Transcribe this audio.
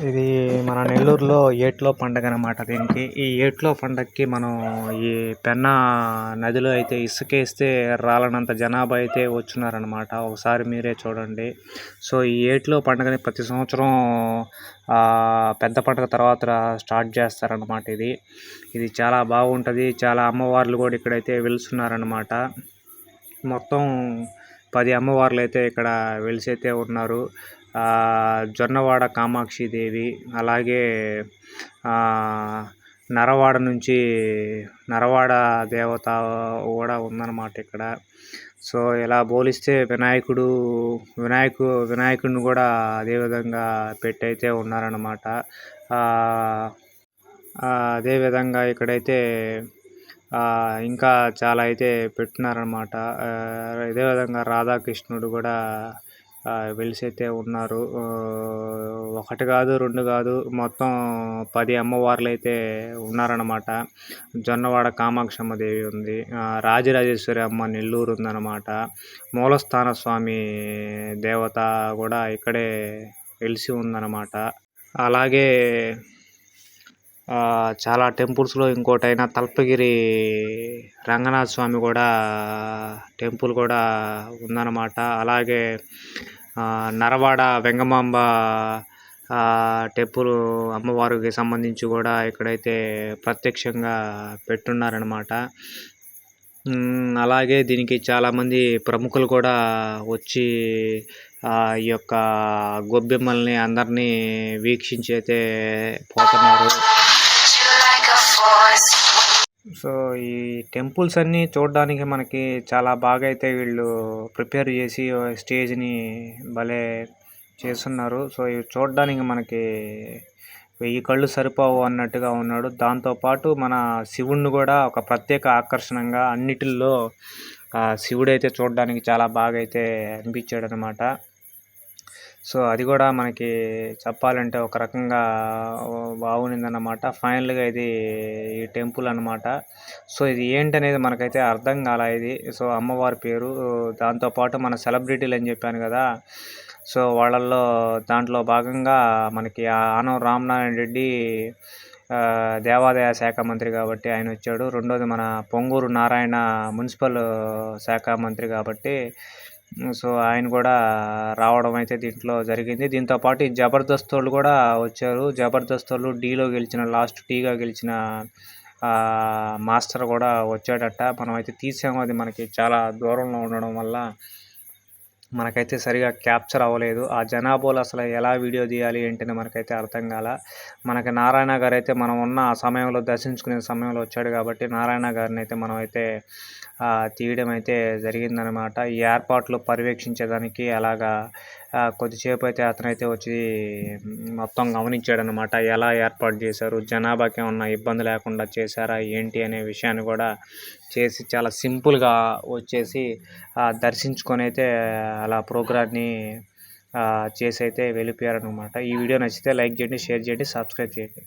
ఇది మన నెల్లూరులో ఏట్లో పండగ అనమాట. దీనికి ఈ ఏట్లో పండగకి మనం ఈ పెన్నా నదిలో అయితే ఇసుకేస్తే రాలనంత జనాభా అయితే వచ్చున్నారనమాట. ఒకసారి మీరే చూడండి. సో ఈ ఏట్లో పండగని ప్రతి సంవత్సరం పెద్ద పండగ తర్వాత స్టార్ట్ చేస్తారనమాట. ఇది చాలా బాగుంటుంది. చాలా అమ్మవార్లు కూడా ఇక్కడైతే వెలుస్తున్నారనమాట. మొత్తం 10 అమ్మవార్లు అయితే ఇక్కడ వెలిసైతే ఉన్నారు. జొన్నవాడ కామాక్షిదేవి, అలాగే నరవాడ నుంచి నరవాడ దేవత కూడా ఉందన్నమాట ఇక్కడ. సో ఇలా పోలిస్తే వినాయకుడిని కూడా అదేవిధంగా పెట్టయితే ఉన్నారన్నమాట. అదేవిధంగా ఇక్కడైతే ఇంకా చాలా అయితే పెట్టున్నారనమాట. అదేవిధంగా రాధాకృష్ణుడు కూడా వెలిసైతే ఉన్నారు. ఒకటి కాదు, రెండు కాదు, మొత్తం 10 అమ్మవార్లు అయితే ఉన్నారనమాట. జొన్నవాడ కామాక్షమ్మ దేవి ఉంది, రాజరాజేశ్వరి అమ్మ నెల్లూరు ఉందన్నమాట. మూలస్థాన స్వామి దేవత కూడా ఇక్కడే వెలిసి ఉందన్నమాట. అలాగే చాలా టెంపుల్స్లో ఇంకోటైనా తల్పగిరి రంగనాథ స్వామి కూడా టెంపుల్ కూడా ఉందన్నమాట. అలాగే నరవాడ వెంగమాంబ టెంపుల్ అమ్మవారికి సంబంధించి కూడా ఇక్కడైతే ప్రత్యక్షంగా పెట్టున్నారనమాట. అలాగే దీనికి చాలామంది ప్రముఖులు కూడా వచ్చి ఈ యొక్క గొబ్బెమ్మల్ని అందరినీ వీక్షించి అయితే పోతున్నారు. సో ఈ టెంపుల్స్ అన్నీ చూడడానికి మనకి చాలా బాగా అయితే వీళ్ళు ప్రిపేర్ చేసి స్టేజ్ని భలే చేస్తున్నారు. సో ఇవి చూడడానికి మనకి 1000 కళ్ళు సరిపోవు అన్నట్టుగా ఉన్నాడు. దాంతోపాటు మన శివుణ్ణి కూడా ఒక ప్రత్యేక ఆకర్షణగా అన్నిటిల్లో శివుడైతే చూడడానికి చాలా బాగా అయితే అనిపించాడు అనమాట. సో అది కూడా మనకి చెప్పాలంటే ఒక రకంగా బాగుండిందన్నమాట. ఫైనల్గా ఇది ఈ టెంపుల్ అనమాట. సో ఇది ఏంటనేది మనకైతే అర్థం కాల. సో అమ్మవారి పేరు, దాంతోపాటు మన సెలబ్రిటీలు అని చెప్పాను కదా. సో వాళ్ళల్లో దాంట్లో భాగంగా మనకి ఆనం రామనారాయణ రెడ్డి దేవాదాయ శాఖ మంత్రి కాబట్టి ఆయన వచ్చాడు. రెండోది మన పొంగూరు నారాయణ మున్సిపల్ శాఖ మంత్రి కాబట్టి సో ఆయన కూడా రావడం అయితే దీంట్లో జరిగింది. దీంతోపాటు ఈ జబర్దస్త్ వాళ్ళు కూడా వచ్చారు. జబర్దస్త్ వాళ్ళు లాస్ట్ టీగా గెలిచిన మాస్టర్ కూడా వచ్చాడట. మనం అయితే తీసాము, అది మనకి చాలా దూరంలో ఉండడం వల్ల మనకైతే సరిగా క్యాప్చర్ అవ్వలేదు. ఆ జనాభాలో అసలు ఎలా వీడియో తీయాలి ఏంటని మనకైతే అర్థం కాల. మనకి నారాయణ గారు అయితే మనం ఉన్న సమయంలో దర్శించుకునే సమయంలో వచ్చాడు కాబట్టి నారాయణ గారిని అయితే మనం అయితే తీయడం అయితే జరిగిందనమాట. ఈ ఏర్పాట్లు పర్యవేక్షించేదానికి అలాగా కొద్దిసేపు అయితే అతనైతే వచ్చి మొత్తం గమనించాడనమాట. ఎలా ఏర్పాటు చేశారు, జనాభాకి ఏమన్నా ఇబ్బంది లేకుండా చేశారా ఏంటి అనే విషయాన్ని కూడా చేసి చాలా సింపుల్గా వచ్చేసి దర్శించుకొని అయితే అలా ప్రోగ్రామ్ని చేసి అయితే వెళ్ళిపోయారనమాట. ఈ వీడియో నచ్చితే లైక్ చేయండి, షేర్ చేయండి, సబ్స్క్రైబ్ చేయండి.